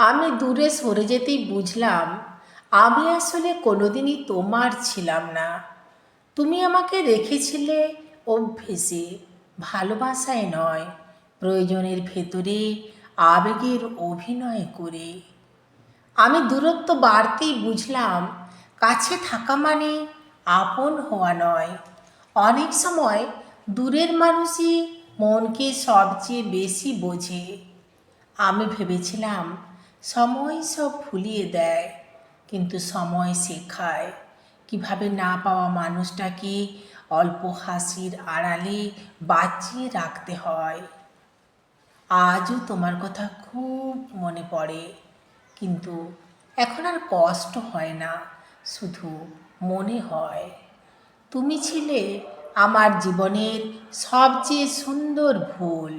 আমি দূরে সরে যেতেই বুঝলাম আমি আসলে কোনোদিনই তোমার ছিলাম না। তুমি আমাকে রেখেছিলে অভ্যেসে, ভালোবাসায় নয়, প্রয়োজনের ভেতরে আবেগের অভিনয় করে। আমি দূরত্ব বাড়তেই বুঝলাম কাছে থাকা মানে আপন হওয়া নয়। অনেক সময় দূরের মানুষই মনকে সবচেয়ে বেশি বোঝে। আমি ভেবেছিলাম সময় সব ভুলিয়ে দেয়, কিন্তু সময় শেখায় কিভাবে না পাওয়া মানুষটাকে অল্প হাসির আড়ালে বাঁচিয়ে রাখতে হয়। আজও তোমার কথা খুব মনে পড়ে, কিন্তু এখন আর কষ্ট হয় না, শুধু মনে হয় তুমি ছিলে আমার জীবনের সবচেয়ে সুন্দর ভুল।